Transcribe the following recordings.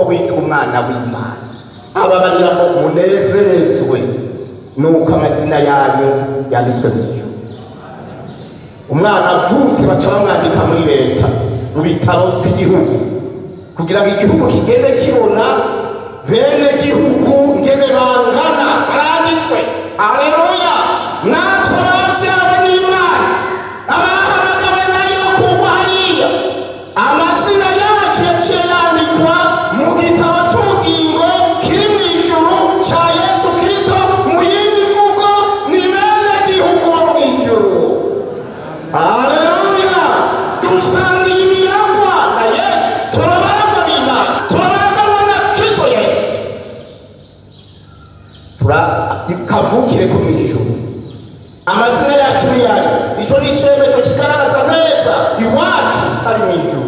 witwa umwana w'Imana. Ababarira ngo munezerezwe nuko amazina yanyu yanditswe mu ijuru. Umwana avutse baca bamwandika muri leta mu bitabo by'igihugu kugira ngo igihugu kigende kibona bene gihugu ngene bangana baranditswe. Haleluya! Natwe abavyawe n'Imana abahamagawe nayo bakugwa hariya, amazina yacu yaciye yandikwa mu gitabo c'ubugingo kiri mu ijuru ca Yesu Kristo. Mu yindi mvugo ni bene gihugu bo mu ijuru. Haleluya! Dusangiye ibiragwa na Yesu, turabaragwa n'Imana, turabaragwa na Kristo Yesu. Kavukire ko mu ijuru. Amazina yacu ni yari, ico ni icemeko kigaragaza neza iwacu ari mu ijuru.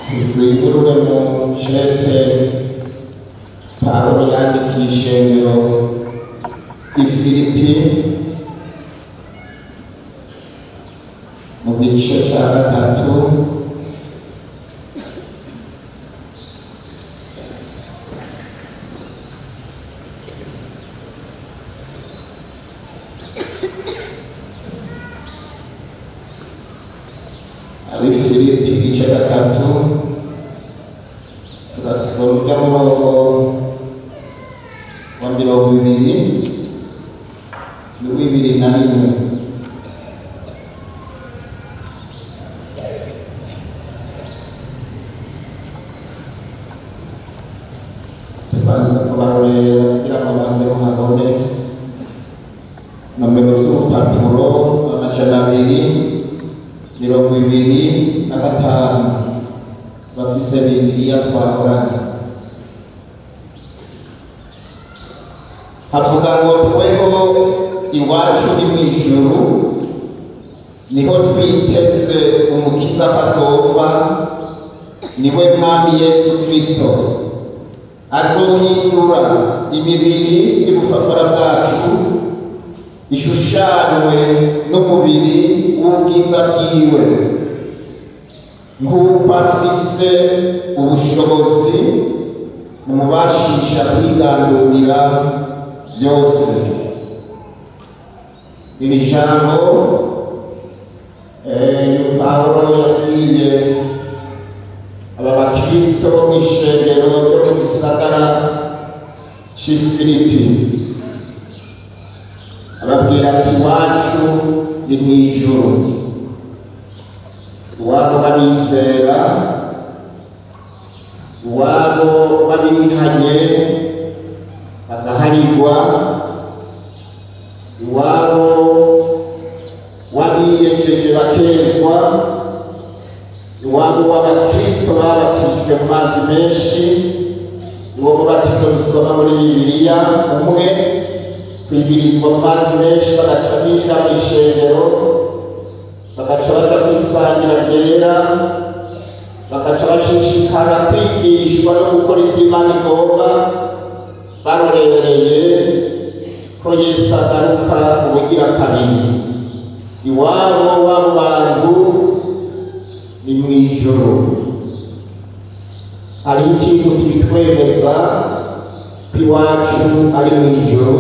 Tuzingurure mu cete Pawulo yandikishe ngo Ifilipi mu gice cya 3 Abifilipi igice cya 3 turasoma umurongo wa 21. Banza kubarurira kugira ngo banze muhabone nomero z'urupapuro 225 bafise Bibiliya twakoranye. Havuga ngo tweho iwacu ni mu ijuru, niho twiteze umukiza azova, niwe mwami Yesu Kristo. Azohindura imibiri y'ubufafara bwacu ishushanywe n'umubiri w'ubwiza bwiwe, nk'uko afise ubushobozi mumubashisha kwigandurira byose. Iri jambo Pawulo yabwiye aba bakristo mw'ishengero ryo mu gisagara c'i Filipi, ababwira ati iwacu ni mu ijuru, iwabo babizera, iwabo babihanye bagaharirwa, iwabo wabiyejeje bakezwa, iwabo w'abakristo babatijwe mu mazi menshi. Uwo mubatizo dusoma muri Bibiliya umwe, kwibirizwa mu mazi menshi bagaca binjira mu ishengero, bagaca baja kwisangira ryera, bagaca bashishikara kwigishwa no gukora ivyo Imana igomba, barorereye ko Yesu agaruka ubugira kabiri. Iwabo w'abo bantu ni mu ijuru. Hari ikintu kibitwemeza ko iwacu ari mu ijuru.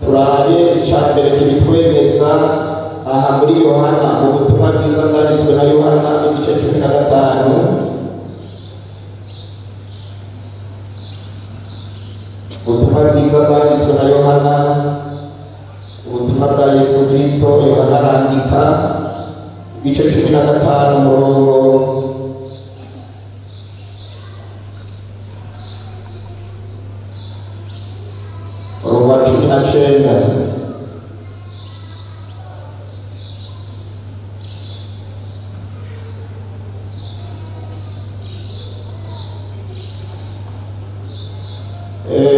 Turabe icya mbere kibitwemeza aha muri Yohana, mu butumwa bwiza bwanditswe na Yohana igice 15. Ubutumwa bwiza bwanditswe na Yohana, ubutumwa bwa Yesu Kristo. Yohana arandika igice 15 umurongo wa 19.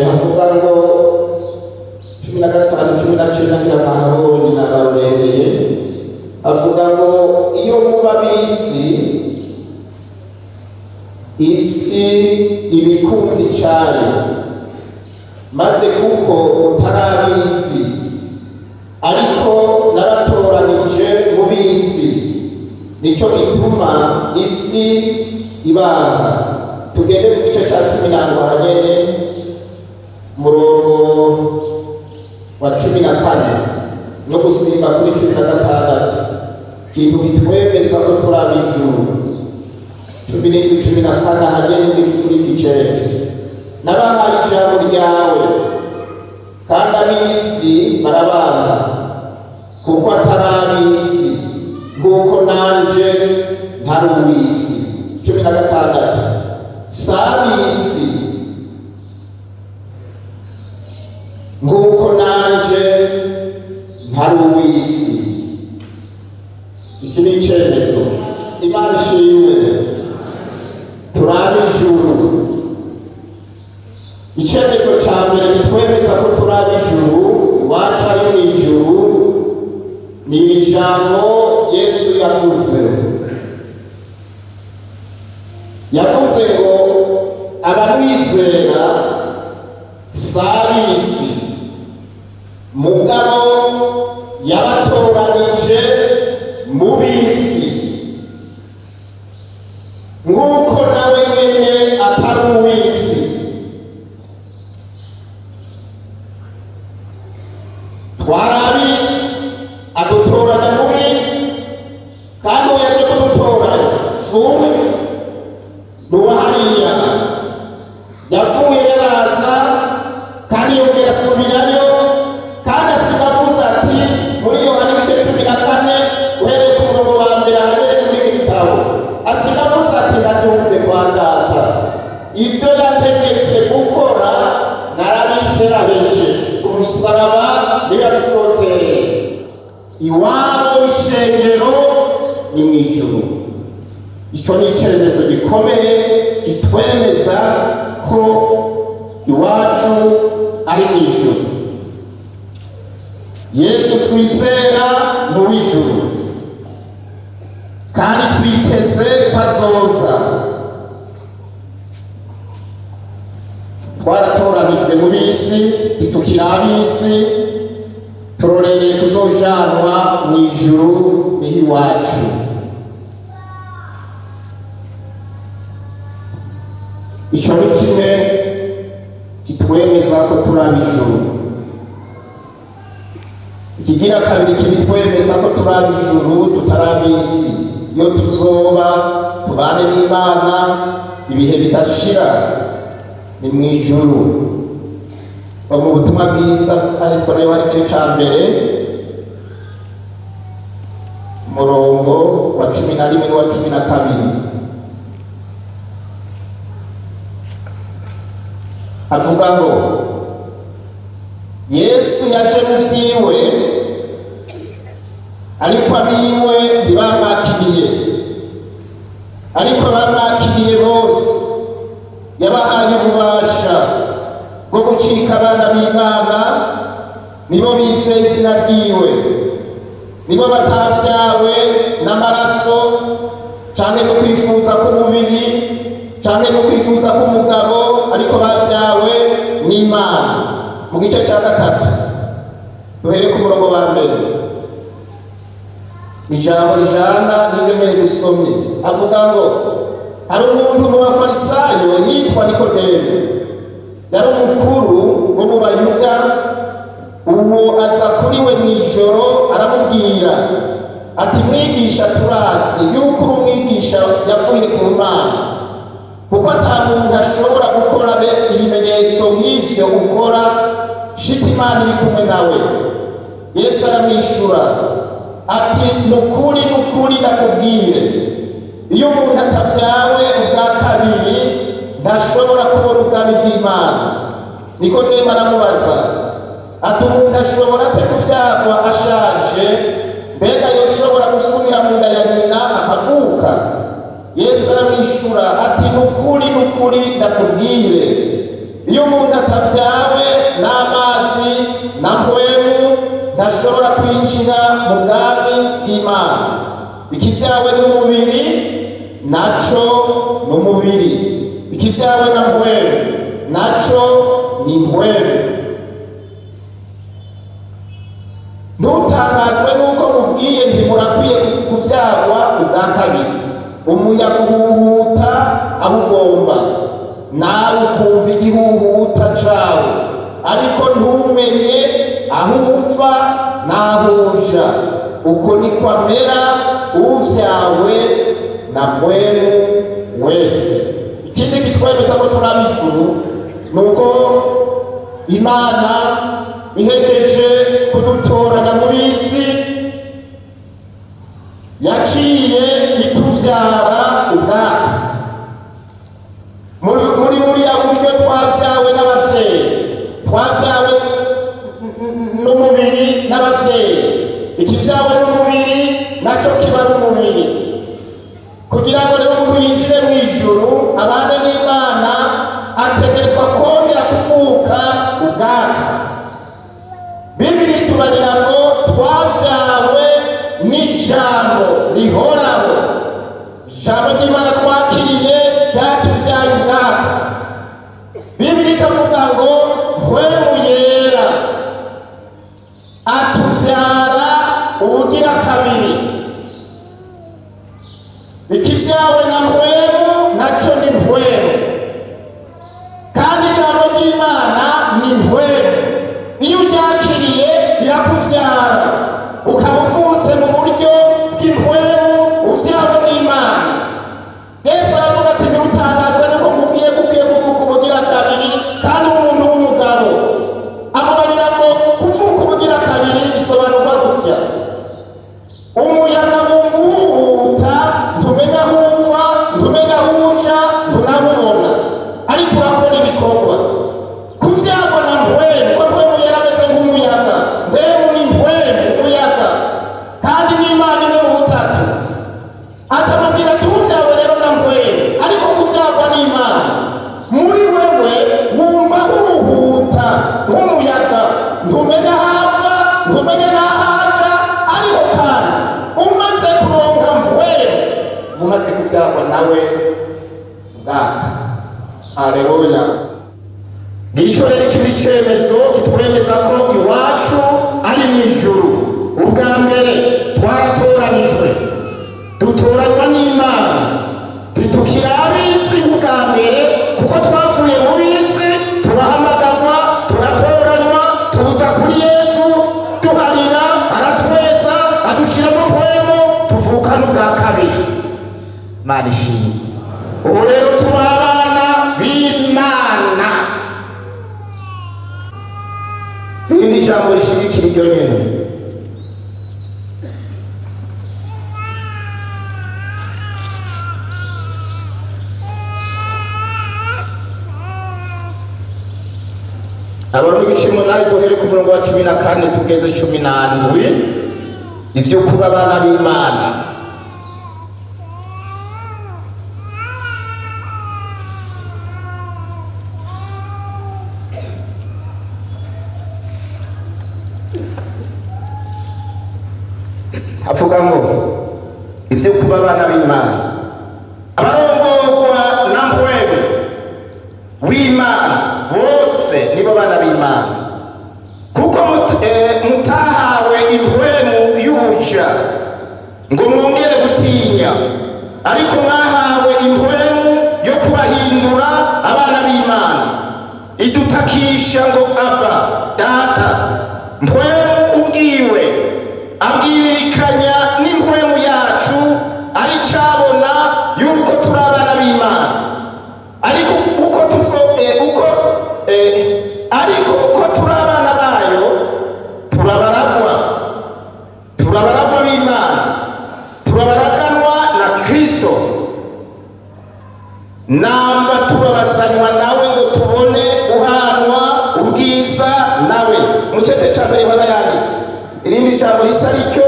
Havuga ngo 15-19 ngira mahabonye n'abarorereye. Havuga ngo iyo muba bisi isi ibikunzi cyane maze kuko mutari ab'isi ariko naratoranije mu b'isi, nicyo gituma isi ibanga. Tugende mu gice cya 10 hanyene murongo wa 14 no gusimba kuri 16, ikintu kitwemeza ko turi ab'ijuru. 17-14 hanyene kuri gice, nabahaye ijambo ryawe kandi ab'isi barabanga kuko atari ab'isi nk'uko nanje ntari uw'isi. 16, si ab'isi nk'uko nanje ntari uw'isi. Iki ni icyemezo. Imana ishimwe, turi ab'ijuru. Icyemezo cya mbere kitwemeza ko turi ab'ijuru, iwacu ari mu ijuru, ni ijambo Yesu yavuze. Yavuze ngo abamwizera si ab'isi, mugabo yabatoranije mu b'isi, nk'uko nawe nyene atari uw'isi. Twari ab'isi adutoranya mu b'isi, kandi uwo yaje kudutoranya si umwe, n'uwa hariya yavuye yaraza kandi yongera asubirayo, kandi asiga avuze ati muri Yohana ibice 14 uhereye ku murongo wa mbere ahereye muri gitabo, asiga avuze ati ndaduze kwa data, ivyo yategetse gukora narabiheraheje ku musaraba, niyo bisozereye. Iwabo w'ishengero ni mu ijuru. Icyo ni icyemezo gikomeye kitwemeza ko iwacu ari mu ijuru. Yesu twizera ni uw'ijuru kandi twiteze ko azoza. Twaratoranijwe mu b'isi, ntitukiri ab'isi, turorereye kuzojanwa mu ijuru, niho iwacu. Icyo ni kimwe kitwemeza ko turi ab'ijuru. Ikigira kabiri kitwemeza ko turi ab'ijuru, tutari ab'isi. Iyo tuzoba tubane n'Imana ibihe bidashira, ni mu ijuru. Mu butumwa bwiza bwanditswe na Yohana igice cya mbere umurongo wa 11 n'uwa 12, avuga ngo Yesu yaje mu vyiwe, ariko abiwe ntibamwakiriye, ariko abamwakiriye bose yabahaye ububasha bwo gucika abana b'Imana, nibo bizeye izina ryiwe, nibo batavyawe n'amaraso canke no kwifuza k'umubiri canke no kwifuza k'umugabo, ariko bavyawe n'Imana. Mu gice cya 3 duhere ku murongo wa mbere, ijambo rijana n'ibyo mbere dusomye, avuga ngo hari umuntu mu bafarisayo yitwa Nikodemu, yari umukuru wo mu Bayuda. Uwo aza kuri we mw'ijoro aramubwira ati, mwigisha, turazi yuko uri umwigisha yavuye ku Mana, kuko ata muntu ashobora gukora ibimenyetso nk'ivyo ukora shita Imana iri kumwe nawe. Yesu aramwishura ati, nukuri nukuri ndakubwire, iyo umuntu atavyawe ubwa kabiri ntashobora kubona ubwami bw'Imana. Nikodemu aramubaza ati, umuntu ashobora ate kuvyagwa ashaje? Mbega yoshobora gusubira mu nda ya nyina akavuka? Yesu aramwishura ati, nukuri nukuri ndakubwire, iyo umuntu atavyawe n'amazi na mpwemu ntashobora kwinjira mu bwami bw'Imana. Ikivyawe n'umubiri naco n'umubiri, ikivyawe na mpwemu naco ni mpwemu. Ntutangazwe nuko mubwiye nti murakwiye kuvyarwa ubwa kabiri. Umuyaga uhuhuta aho ugomba, nawe ukumva igihuhuta cawe, ariko ntumenye aho uva n'aho uja. Uko niko amera uvyawe na mpwemu wese. Ikindi kitwemeza ko turi ab'ijuru nuko Imana ihejeje kudutoranya mu bisi yaciye ituvyara ubwaka. Muri buriya buryo twavyawe n'abavyeyi, twavyawe n'umubiri n'abavyeyi. Ikivyawe n'umubiri naco kiba ari umubiri. Kugira ngo rero umuntu yinjire mu ijuru abane n'Imana ategerezwa kongera kuvuka ubwaka. Bibiri tubarira ngo twavyawe n'ijambo rihoraho. Ijambo ry'Imana twakiriye ryatuvyaye ubwaka. Bibiri ikavuga ngo mpwemu yera atuvyara ubugira kabiri. Ikivyawe na mpwemu naco ni mpwemu, kandi ijambo ry'Imana ni mpwemu. Iyo uryakiriye rirakuvyara, ukaba uvutse mu buryo bw'impwemu, uvyawe n'Imana. Yesu aravuga ati ntiutangazwe nuko mubwiye kuvuka ubugira kabiri kandi umuntu w'umugabo. Amubarira ngo kuvuka ubugira kabiri bisobanurwa gutya: umuyaga wumva uhuhuta, ntumenya aho uva, ntumenya aho uja, ntunabubona, ariko urakora ibikorwa. Kuvyarwa na mpwemu, ko mpwemu yarameze nk'umuyaga. Mpwemu ni mpwemu, umuyaga, kandi n'Imana imwe mu butatu. Aca amubwira ati uvyawe rero na mpwemu, ariko kuvyarwa n'Imana. Muri wewe wumva uhuhuta nk'umuyaga, ntumenya aho ava, ntumenya n'aho aja, ariko kandi umaze kuronka mpwemu, umaze kuvyarwa nawe ubwaka. Haleluya! Ngicyo rero ikindi cemezo kitwemeza ko iwacu ari mw'ijuru. Ubwa mbere twaratoranijwe, dutoranywa n'Imana. Ntitukiri ab'isi ubwa mbere, kuko twavuye mu b'isi, turahamagarwa, turatoranywa, tuza kuri Yesu, tuharira, aratweza, adushiramo mpwemu, tuvukana ubwa kabiri. Imana ishimwe. Ubu rero turi abana b'Imana. Irindi jambo rishigikira iryo nyene: Abaroma 8 duhere ku murongo wa 14 tugeze 17. Ivyo kuba abana b'Imana. Avuga ngo ivyo kuba abana b'Imana, abarongorwa na mpwemu w'Imana bose nibo bana b'Imana. Kuko mutahawe impwemu y'ubuja ngo mwongere gutinya, ariko mwahawe impwemu yo kubahindura abana b'Imana, idutakisha ngo Aba, Data. Mpwemu ubwiwe abwiririkanya n'impwemu yacu, ari cabona yuko turi abana b'Imana. Ariko uko turi abana bayo, turabaragwa b'Imana, turabaraganwa na Kristo. Namba tubabazanywa nawe ngo tubone uhanwa ubwiza nawe. Mu cete ca mbere Yohana yanditse. Irindi jambo risa rityo,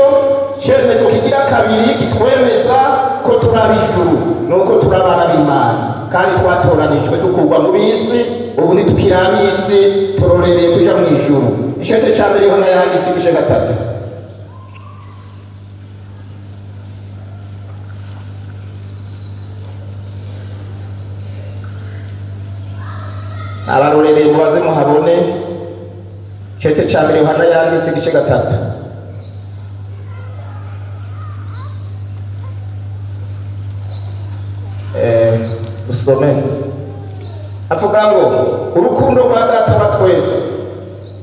cemezo kigira kabiri kitwemeza ko turi ab'ijuru, nuko turi abana b'Imana, kandi twatoranijwe dukurwa mu b'isi. Ubu ntitukiri ab'isi, turorereye kuja mu ijuru. Icete ca mbere Yohana yanditse igice 3. abarorereye mubaze muhabone cete ca mbere Yohana yanditse igice 3. Usome avuga ngo urukundo rwa Data wa twese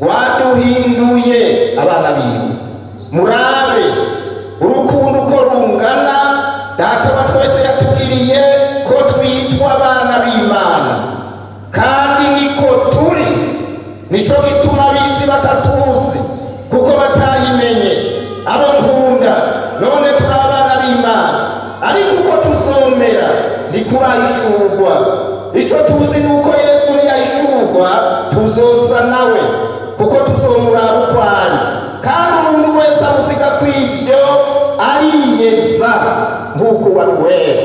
waduhinduye abana biwe. Murabe urukundo uko rungana, Data wa twese yatubwiriye ko twitwa abana b'Imana, kandi niko turi. Nico gituma ab'isi batatuzi kuko batayimenye. Abo nkunda none turi abana b'Imana, ariko uko tuzomera ndikurayishurwa. Ico tuzi nuko Yesu yayishurwa tuzosa nawe, kuko tuzomuraba uko ari. Kandi umuntu wese amuziga kw'ivyo ariyeza nk'uko wari wera.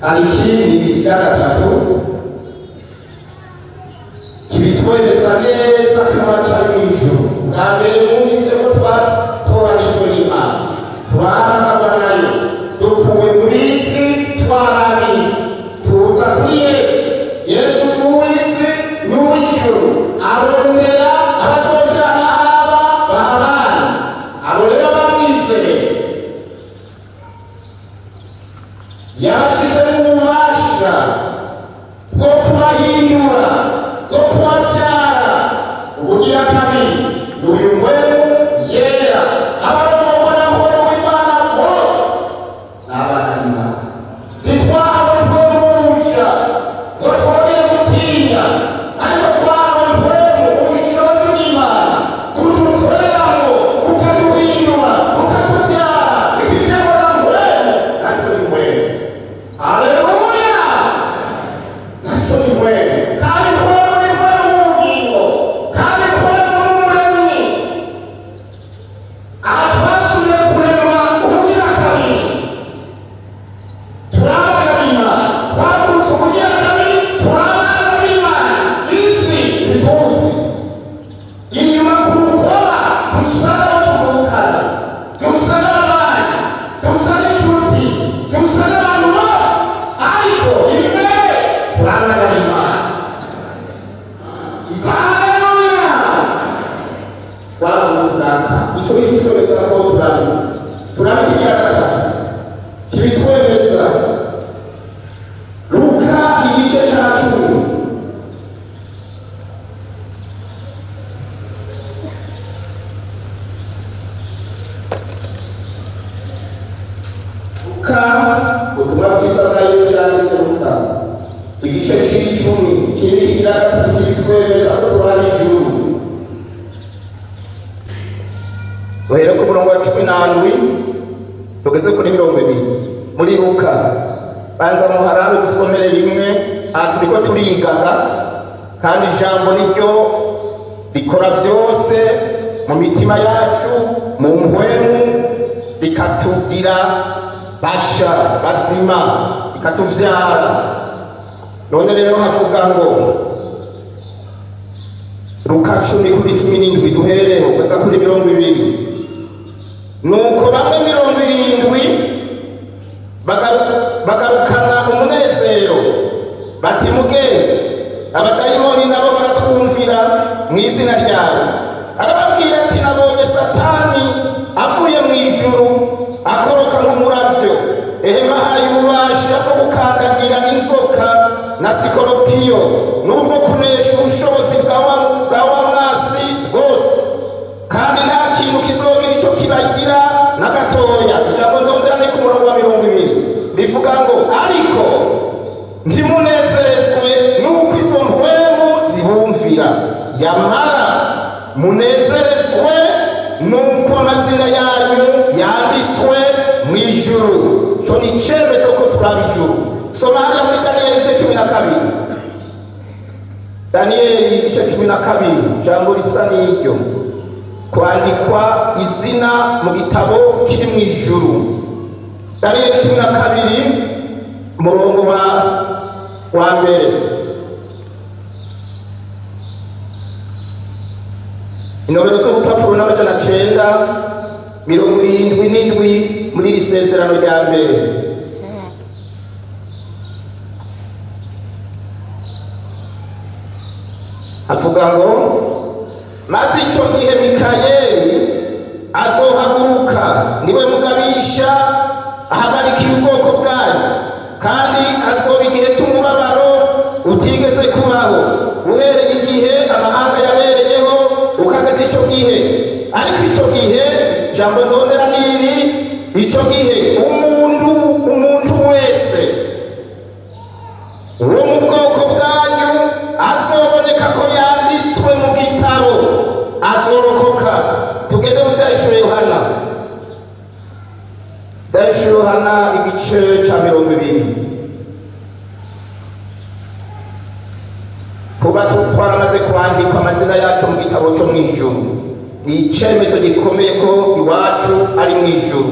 Hari ikindi cya gatatu kibitwereza neza ko iwacu ari mw'ijuru. Bwa mbere mwumvise ko twatoranijwe n'Imana, turahanagwa nayo, dukuwe mu isi twarab'isi, tuza kuri Yesu. Yesu si uw'isi ni uw'ijuru, arondera abazojana aba bahabana. Abo rero bamwizeye yabashize mu bubasha bwo kubahindura, bwo kubavyara ubugira kabiri. Uyu ngwemu yera abarongorwa na Mpwemu w'Imana bose ni abana b'Imana. Ntitwahawe mpwemuja ngo twongere gutinya, ariko twahawe mpwemu ubushobozi bw'Imana kudukoreramo, kukaduhindura, kukatuvyara. Ikivyewa na mpwemu naco ni mpwemu. Haleluya! Naco ni mpwemu. Kandi mpwemu ni mpwemu w'ubugingo, kandi mpwemu n'umuremyi. Aha twasubiye kurema ubugira kabiri. Turi abana b'Imana, twavutse ubugira kabiri, turi abana b'Imana. Isi ntituzi. Inyuma ku rukoba dusa n'abo tuvukana, dusa n'ababanyi, dusa n'inshuti, dusa n'abantu bose, ariko imbere turi abana b'Imana. Haleluya! Wavuze Data, ico bitwemeza ko turabigira gatatu kibitwemeza. Luka igice ca 10. Luka ubutumwa bwiza bwa Yesu yanditse Luka igice c'10 kibigira gatatu kibitwemeza ko turi ijuru. Duhere ku murongo wa 17 tugeze kuri 20. Muri Luka banza muharabe dusomere rimwe. Aha turiko turigaga, kandi ijambo niryo rikora vyose mu mitima yacu, mu mpwemu, rikatugira basha bazima, rikatuvyara. None rero havuga ngo Luka 10:17 duhereho kugeza kuri 20. Nuko bamwe 70 bagarukana umunezero bati, mugenzi, abadayimoni nabo baratwumvira mu izina ryawe. Arababwira ati, nabonye Satani avuye mu ijuru akoroka nk'umuravyo. Bahaye ububasha bwo gukandagira inzoka na sikoropiyo, n'ubwo kunesha ubushobozi bwa wa mwasi bwose, kandi nta kintu kizogira ico kibagira na gatoya. Ijambo ndondera ni ku murongo wa 20 rivuga ngo, ariko ntimunezerezwe n'uko izo mpwemu zibumvira, yamara munezerezwe n'uko amazina yanyu yanditswe mu ijuru. Ico ni icemezo ko turi ab'ijuru. Soma hariya muri Daniyeli igice 12. Daniyeli igice 12, ijambo risa n'iryo, kwandikwa izina mu gitabo kiri mu ijuru. Daniyeli 12 umurongo wa mbere. Inomero z'urupapuro n'amajana 977 muri iri sezerano rya mbere. Avuga ngo maze icyo gihe Mikayeli azohaguruka, niwe mugabisha ahagarikiye ubwoko bwanyu, kandi azoba igihe cy'umubabaro utigeze kubaho, uhereye igihe amahanga yabereyeho ukageza icyo gihe. Ariko icyo gihe jambo ndondera niri, icyo gihe umuntu wese wo mu bwoko bwanyu azoboneka ko yanditswe mu gitabo azorokoka. Tugende mu Vyahishuriwe Yohana, Vyahishuriwe Yohana igice ca 20. kuba twaramaze kwandikwa amazina yacu mu gitabo cyo mw'ijuru, ni icemezo gikomeye ko iwacu ari mw'ijuru,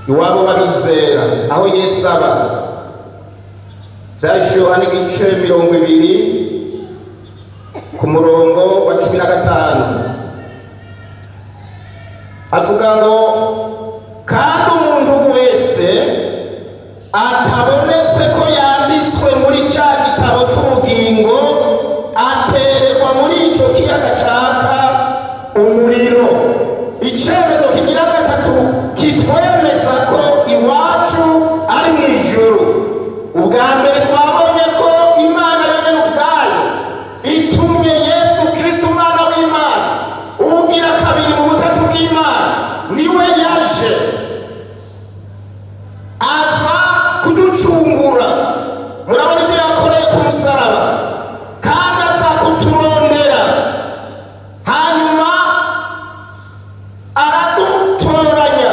iwabo babizera aho Yesu aba. Vyahishuriwe Yohana igice 20 ku murongo wa 15 avuga ngo kandi umuntu wese atabonetse ko yanditswe muri cya gitabo cy'ubugingo atererwa muri icyo kiyaga caka umuriro. Icyemezo kigira gatatu kitwemeza ko iwacu ari mu ijuru. Ubwa mbere twabonye ko Imana yonyine ubwayo itumye Yesu Kristo umwana w'Imana, ugira kabiri mu butatu bw'Imana, niwe yaje aza kuducungura. Murabona icyo yakoreye ku musaraba, kandi aza kuturondera, hanyuma aradutoranya,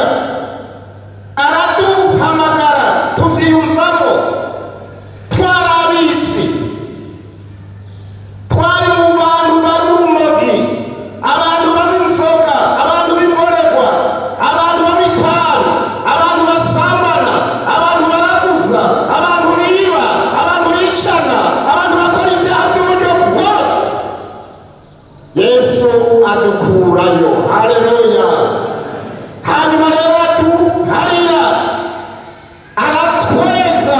araduhamagara, tuvyiyumvamo. Twari ab'isi, twari mu bantu banywa urumogi, abantu banywa inzoga, abantu b'imborerwa, abantu banywa itabi, abantu basambana, abantu baraguza, abantu biba, abantu bicana, abantu bakora ibyaha by'uburyo bwose. Yesu adukurayo. Haleluya. Hanyuma rero aduharira, aratweza.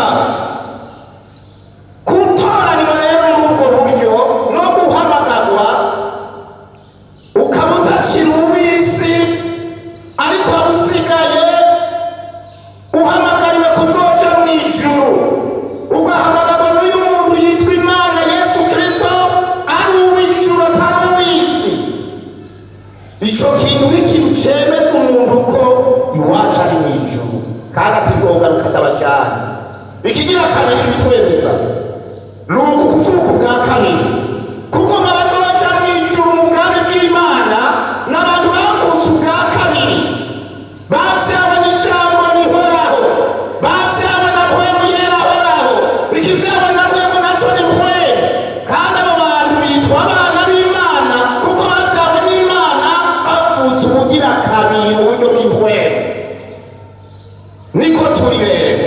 Gutoranywa rero muri ubwo buryo no guhamagarwa, ukaba utakiri uw'isi ariko waba usigaye uhamagariwe kuzoja mu ijuru, ugahamagarwa n'uyu muntu yitwa Imana Yesu Kristo, ari uw'ijuru atari uw'isi. Icyo kintu ni ikintu cemeza umuntu ko iwacu ari mu ijuru, kandi atizogaruka ndabajyana. Ikigira kabiri bitwemeza ni uku kuvuka ubwa kabiri, kuko nk'abazoja mu ijuru mu bwami bw'Imana n'abantu bavutse ubwa kabiri, bavyawe n'ijambo rihoraho, bavyawe na mpwemu yera ahoraho. Ikivyawe na mpwemu naco ni mpwemu, kandi abo bantu bitwa abana b'Imana kuko bavyawe n'Imana, bavutse ubugira kabiri mu buryo bw'impwemu. Niko turi rero.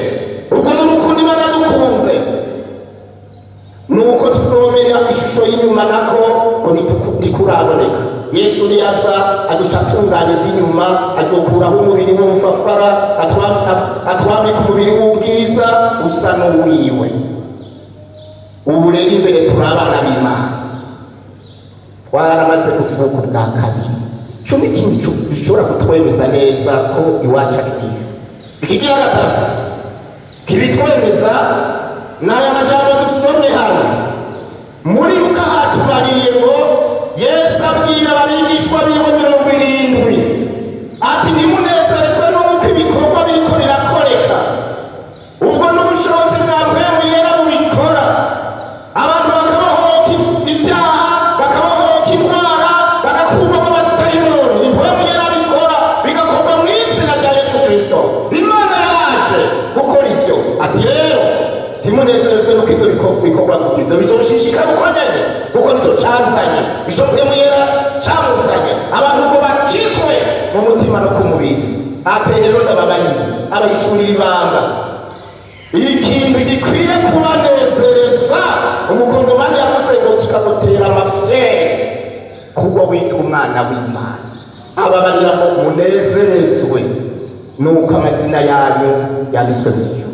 Ubwo ni urukundo Imana yadukunze, nuko tuzomera ishusho y'inyuma nako ngo ntikuraboneka. Yesu niyaza adutatunganya ivy'inyuma, azokuraho umubiri w'ubufafara, atwambika umubiri w'ubwiza usa n'uwiwe. Ubu rero imbere turi abana b'Imana, twaramaze kuvuka ubwa kabiri. Ico ni ikintu gishobora kutwemeza neza ko iwacu ari mwiza. Ikigira gatatu kibitwemeza n'aya majambo dusomye hano muri Luka hatubariye ngo Yesu abwira abigishwa biwe 70 ati ntimunezerezwe n'uko ibikorwa biriko birakoreka. Ubwo n'ubushobozi bwa mpwemu yera bubikora, abantu bakabohoka ivyaha, bakabohoka indwara, bagakurwamo abadayimoni. Ni mpwemu yera bikora, bigakorwa mu izina rya Yesu Kristo. Imana yaraje gukora ivyo. Ati rero ntimunezerezwe n'uko ivyo bikorwa kuko bizoshishikara uko nyene, kuko nico canzanye, ico mpwemu yera camuzanye, abantu ngo bakizwe mu mutima no ku mubiri. Ate rero ndababariye abayishurira ibanga, ikintu gikwiye kubanezereza umukongomani yavuze ngo kikagutera amafyere kuko witwa umwana w'Imana. Ababarira ngo munezerezwe nuko amazina yanyu yanditswe mu ijuru.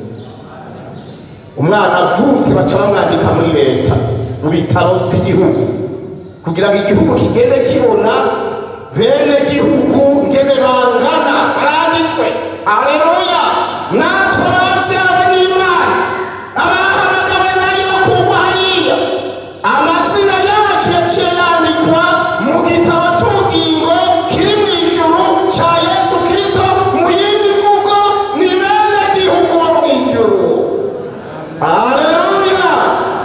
Umwana avutse baca bamwandika muri leta mu bitaro by'igihugu kugira ngo igihugu kigende kibona bene gihugu ngene bangana baranditswe. Haleluya! Natwe abavyawe n'Imana abahamagawe nayo bakugwa hariya, amazina yacu yaciye yandikwa mu gitabo c'ubugingo kiri mu ijuru ca Yesu Kristo. Mu yindi mvugo ni bene gihugu bo mu ijuru. Haleluya!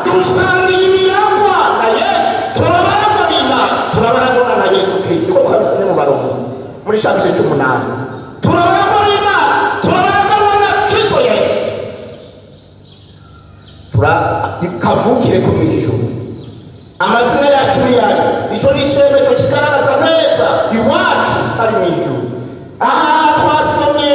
dusangiye ibiragwa na Yesu, turabaragwa n'Imana, turabaragwa na Yesu Kristo ko twabisomye mu Baroma muri chapitre 18. Turabaragwa n'Imana, turabaragwa na Kristo Yesu. Kavukire ku ijuru, amazina yacu yari ico ni icyemezo kigaragaza neza iwacu ari mu ijuru. Aha twasomye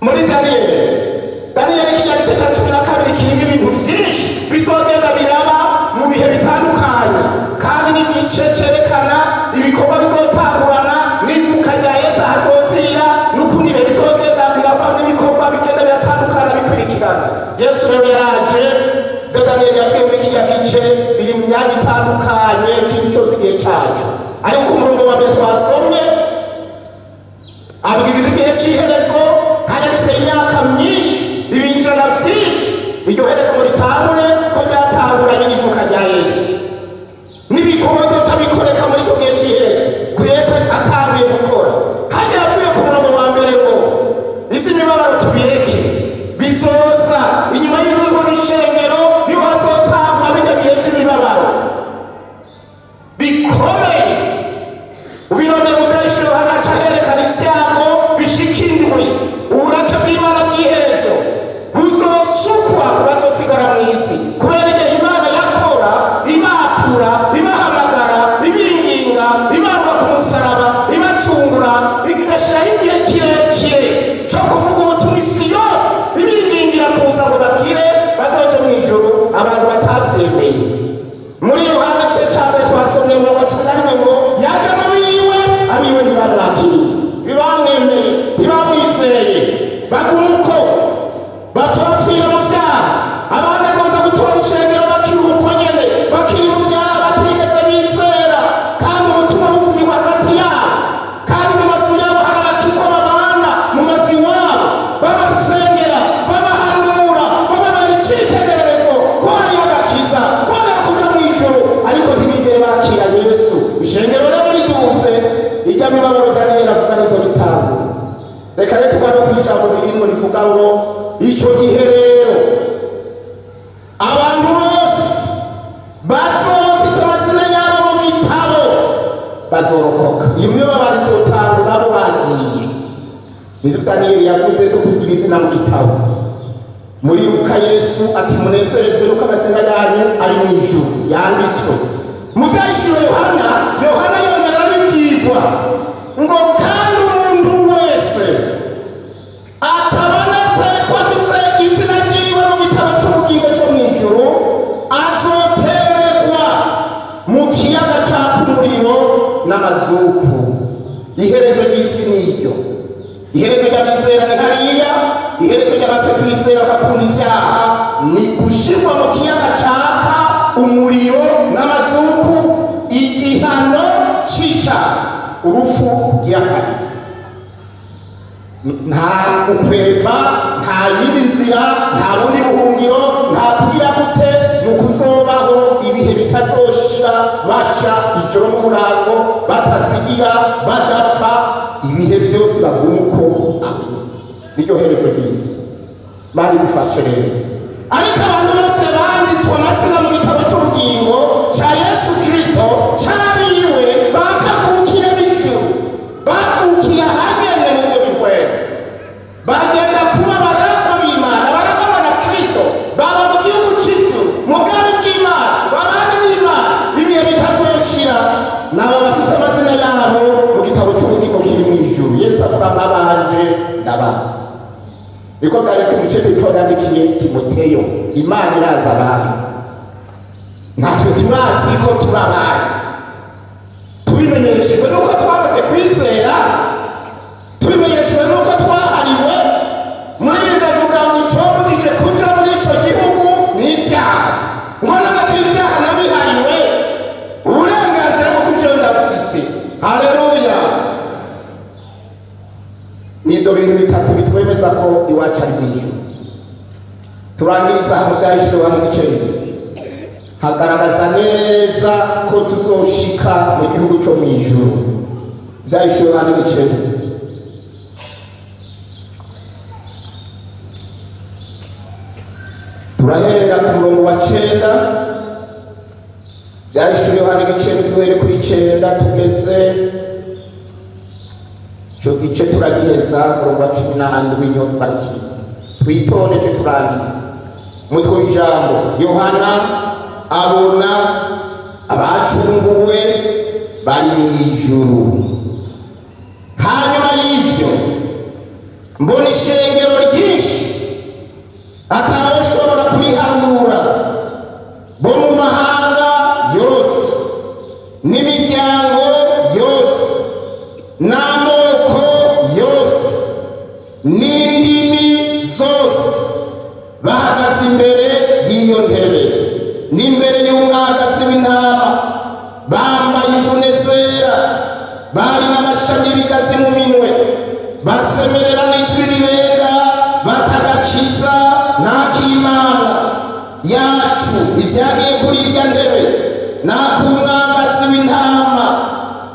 muri Daniyeli ikinyagisa ca 12 kirimo ibintu vyinshi bizogenda biraba mu bihe bitandukanye, kandi n'igice cerekana ibikorwa bizotangurana n'ivuka rya Yesu hazozira n'ukundi ibihe bizogenda biraba n'ibikorwa bigenda biratandukana bikurikirana. Yesu rero yaraje, vyo Daniyeli yabwiye muri kiriya gice biri mu myanya itandukanye, ikintu cyose igihe cacu. Ariko umurongo wa mbere twasomye abwiriza igihe c'iherezo, hanyabise imyaka myinshi, ibinjana vyinshi, iryo herezo muritangure ko ryatanguranye n'ivuka rya Yesu n'ibikorwa vyoca bikoreka muri ico gihe c'iherezo ku Yesu atanguye gukora. Hanyuma yabwiye ku murongo wa mbere ngo ivy'imibabaro tubireke, bizoza inyuma y'ivuzwa n'ishengero niho hazotangwa birya bihe vy'imibabaro bikomeye. Ubirondera mu vyahishwe Yohana aca herekana ivyago bishika indwi. Uburake bw'Imana bw'iherezo buzosukwa ku bazosigara mw'isi, kubera igihe Imana yakora ibakura, ibahamagara, ibinginga, ibambwa ku musaraba, ibacungura, igashiraho igihe kirekire co kuvuga ubutumwa isi yose, ibingingira kuza ngo bakire bazoje mw'ijuru abantu batavyemeye. Muri Yohana igice ca mbere twasomye mu wa 11 ngo yaje mu biwe, abiwe ntibamwakiriye, ntibamwemeye, ntibamwizeye, bagumuko bapfapfira mu vyaha. Abandi azoza gutora ishengero bakiri uko nyene, bakiri mu vyaha batigeze bizera, kandi ubutumwa buvugirwa hagati yabo, kandi mu mazu yabo hari abakizwa babana mu mazu iwabo, babasengera, babahanura, bababera icitegererezo ko hariho agakiza, ko hariho kuja mw'ijuru, ariko ntibigere bakira Yesu. Ishengero rero riduze irya mibabaro Daniyeli avuga niryo gitangura. Reka rero tugane kw'ijambo ririmwo rivuga ngo ico gihe rero abantu bose bazofise amazina yabo mu gitabo bazorokoka. Iyo mibabaro izotangura abo bagiye, nivyo Daniyeli yavuze zo kugira izina mu gitabo. Muri Luka Yesu ati munezerezwe nuko amazina yanyu ari mu ijuru yanditswe. Mu vyahishwe Yohana yongera n'ibwirwa ngo kandi umuntu wese atabonetse ko afise izina ryiwe mu gitabo c'ubugingo co mw'ijuru azotererwa mu kiyaga caka umuriro n'amazuku. Iherezo ry'isi niryo, iherezo ry'abizera ni hariya, iherezo ry'abase kwizera bagakunda ivyaha ni gushirwa mu kiyaga caka umuriro n'amazuku, igihano cica urupfu girakana. Nta ukwepa, nta yindi nzira, nta bundi buhungiro, nta kugira gute, mu kuzobaho ibihe bitazoshira, basha ijoro n'umurango, batazigira, badapfa, ibihe vyose bagumuko aho. Niryo herezo ry'isi. Mari bifashe rero. Ariko abantu bose banditswe amazina mu gitabo c'ubugingo ca Yesu Kristo cabiwe bakavukire mw'ijuru, bavukiye ahanyene mu bwo bihwera, bagenda kuba baragwa b'Imana, baragwa na Kristo, baba mu gihugu c'ijuru, mu bwami bw'Imana, babane n'Imana ibihe bitazoshira. Nabo bafise amazina yabo mu gitabo c'ubugingo kiri mw'ijuru. Yesu avuga ngo abanje ndabazi. Niko vyanditswe mu gice Pawulo yandikiye Timoteyo, Imana irazi abantu, natwe turazi ko turabaye, tubimenyeshejwe nuko twamaze kwizera, tubimenyeshejwe nuko twahariwe muri bigavuga ngo icomugije kuja muri ico gihugu n'ivyaha ngo nagako ivyaha nabihariwe uburenganzira bwo kuja ndabufise. Haleluya! Nivyo bintu bitatu bitwemeza ko iwacu ari mw'ijuru. Turangiriza mu vyahishuriwe hano igice hagaragaza neza ko tuzoshika mu gihugu cyo mw'ijuru. Vyahishuriwe hano igice turahera ku murongo wa 9. Vyahishuriwe hano igice duhere kuri 9 tugeze ico gice turagiheza murongo wa 17 w'inyobarikiza. Twitonde turangiza umutwe w'ijambo. Yohana abona abacunguwe bari mw'ijuru. Hanyuma y'ivyo mbona ishengero ryinshi atawushobora kuriharura, bo mu mahanga yose n'imiryango yose n'amoko yose n'indimi zose, bahagaze imbere y'iyo ntebe n'imbere y'umwagazi w'intama, bambaye imvune zera, bari n'amashami y'ibigazi mu minwe, basemerera n'ijwi rirenga batagakiza n'ak'Imana yacu ivyagiye kuri irya ntebe n'ak'umwagazi w'intama.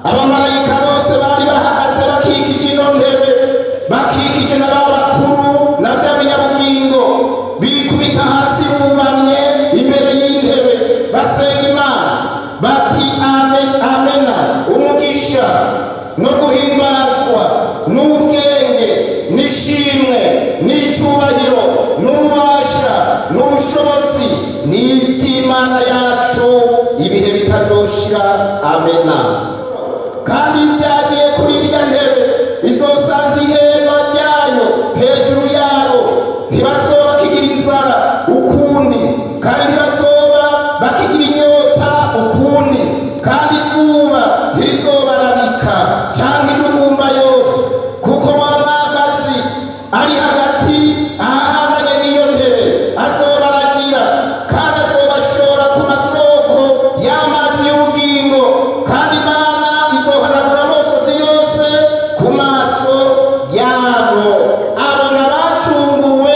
Abamarayika bose bari bahagaze bakikije ino ntebe, bakikije na ba bakuru na vya binyabugingo, bikubita hasi bubamye imbere y'intebe basenga Imana bati amen, amena. Umugisha no guhimbazwa n'ubwenge n'ishimwe n'icubahiro n'ububasha n'ubushobozi ni ivy'Imana yacu ibihe bitazoshira, amena. Kandi vyagiye kuri irya ntebe bizosanza ihema ryayo hejuru yabo, ntibazoba bakigira inzara ukundi, kandi ntibazoba bakigira inyota ukundi, kandi izuba ntirizobarabika canke indugumba yose, kuko wa mwagazi ari hagati ahahanganye n'iyo ntebe azobaragira, kandi azobashora ku masoko y'amazi y'ubugingo, kandi Imana izohanagura amosozi yose ku maso yabo. Abona bacunguwe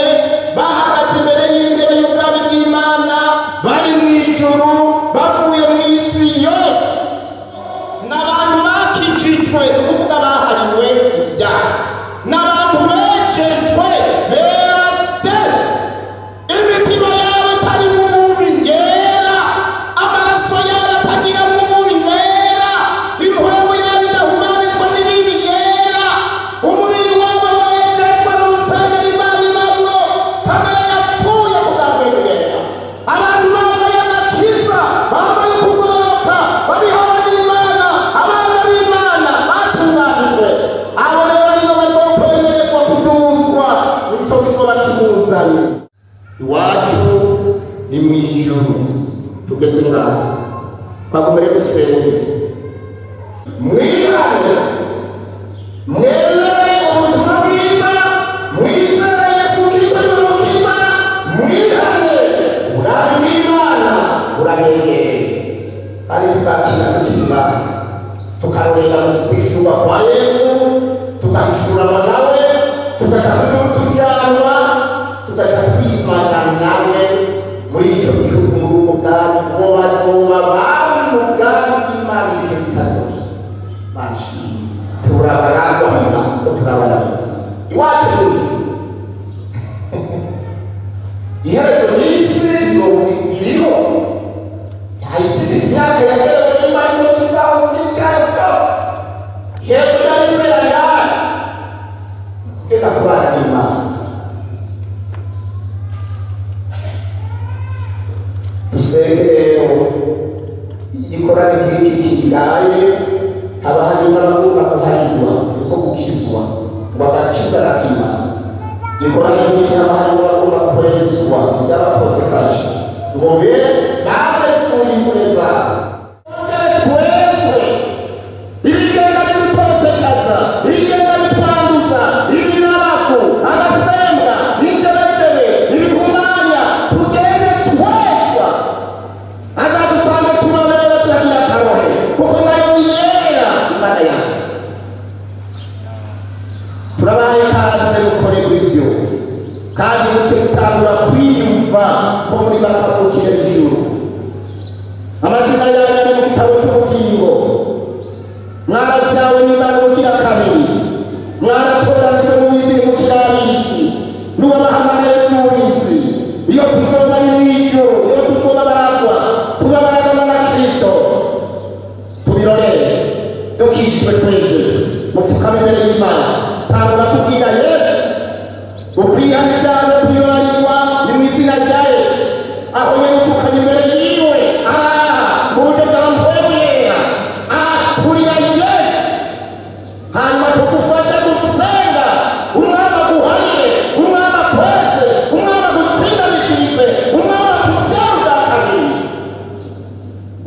bahagaze imbere y'intebe y'ubwami bw'Imana, bari mw'ijuru bavuye mw'isi yose, n'abantu bakijijwe, ukuvuga bahariwe ivyaha, n'abantu bejejwe bera de, imitima yabo itarimwo ububi yera, amaraso yabo atagiramwo ububi yera, impwemu yabo idahumanijwe n'ibibi yera, umubiri wabo wejejwe n'urusengero Imana ibamwo, kamere yapfuye kubwabwe yera. Abantu bambaye agakiza, bambaye kugororoka, babihawe n'Imana, abana b'Imana batunganijwe. Abo rero nibo bazokwemererwa kuduzwa, nico kizoba kimuzanye. Iwacu ni mw'ijuru. Tugeze ngaho twakomeje gusenga. Mwihane, mwemere ubutumwa bwiza, mwizere Yesu Kristo ni umukiza, mwihane, ubwami bw'Imana burabegereye. Kandi tukakira tukiba, tukarorera kwishurwa kwa Yesu, tukahishurana nawe, tukaja tujanwa, tukaja twimana nawe muri ico gihugu, muri ubwo bwami bwo bazoba bari mu bwami bw'Imana ico gitazoza. Mashi turabaragwa mima ko turabaragwa iwacu iherezo y'isi iriho, yahise imyaka yagerewe n'Imana ino kizaho n'ivyayo vyose, iherezo y'abizera yayo kugeza kubana n'Imana. Dusenge rero igikorane nk'iki kigaye, haba harimo abagomba kuharirwa niko gukizwa, ngo agakiza arakimana. Igikorane nk'iki haba harimo abagomba kwezwa ivy'abakoze kaje, ngo be babesura imvune zabo, twezwe ibigenda bidutosekaza, ibigenda bitwanduza, mwarabyawe n'Imana ubugira kabiri, mwaratoranijwe mu isi mukiri ab'isi, n'uwabahamagaye Yesu w'isi. Iyo tuzoba n'imico, iyo tuzoba baragwa, tuba baragwa na Kristo, tubirorere dukijijwe twejeje, mupfukame imbere y'Imana, tangura kubwira Yesu ukwihana ivyaha no kubibabarirwa ni mu izina rya Yesu. Aho nyene upfukame imbere yiwe mu buryo bwa mpwemu yera, turira Yesu, hanyuma tugufasha gusenga, umwami aguharire, umwami akweze, umwami agutsindanishirize, umwami akuvyara ubwa kabiri.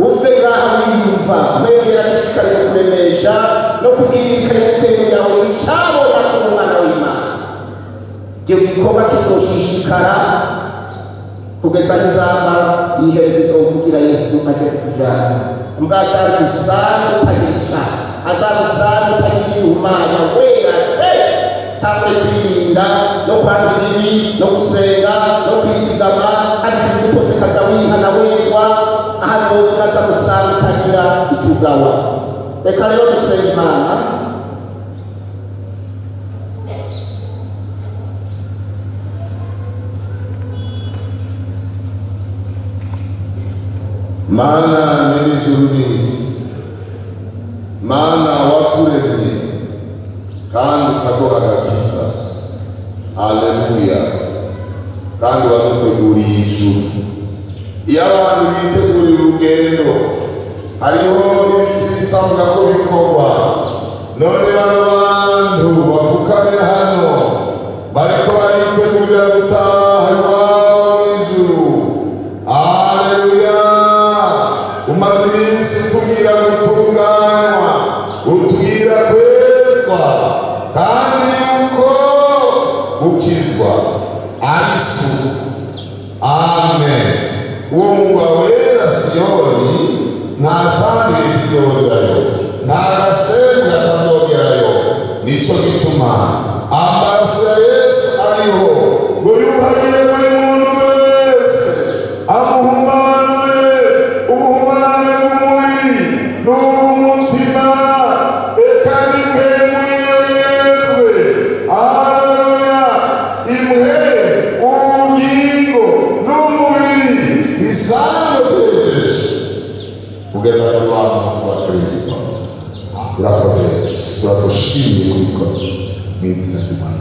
Uve ngaha wiyumva mwebwera ashishikare kukuremesha no kubwirikanya n'ibintu yawe icabona ku mwana w'Imana. Icyo gikorwa kizoshishikara kugeza inzamba yihereza uvugira Yesu aje kutujana. Mbwa azagusanga utagira icaha, azagusanga utagira ihumanya, wera tangure kwirinda no kwanga ibibi no gusenga no kwizigama, ariko imbuto zikaza wihana wezwa, ahazoza aza gusanga utagira ico ugawa. Reka rero dusenga Imana. Mana nyir'ijuru n'isi, Mana waturemye kandi ukaduha agakiza, haleluya, kandi waduteguriye ijuru. Iyo abantu bitegurira urugendo, hariho n'ibiki bisabwa ko bikorwa. None bano bantu bapfukamye hano bariko baritegurira gutaha iwabo mw'ijuru, haleluya. Umaze iminsi utubwira gutunganywa, utubwira kwezwa, kandi yuko gukizwa ari isuku. Amen. Uwo mugwa wera Siyoni nta cambere kizogerayo, nta gasenga kazogerayo. Nico gituma amaraso ya Yesu ariho ngo yuhagire buri muntu wese, amuhumanure ubuhumane bw'umubiri n'ubw'umutima, eka n'impwemu yezwe. Haleluya. Imwe ubugingo n'umubiri bisanzwe byejeje kugeza kuri wa munsi wa Kristo. Urakoze Yesu, turagushimiye kubikoze mu izina ry'Imana.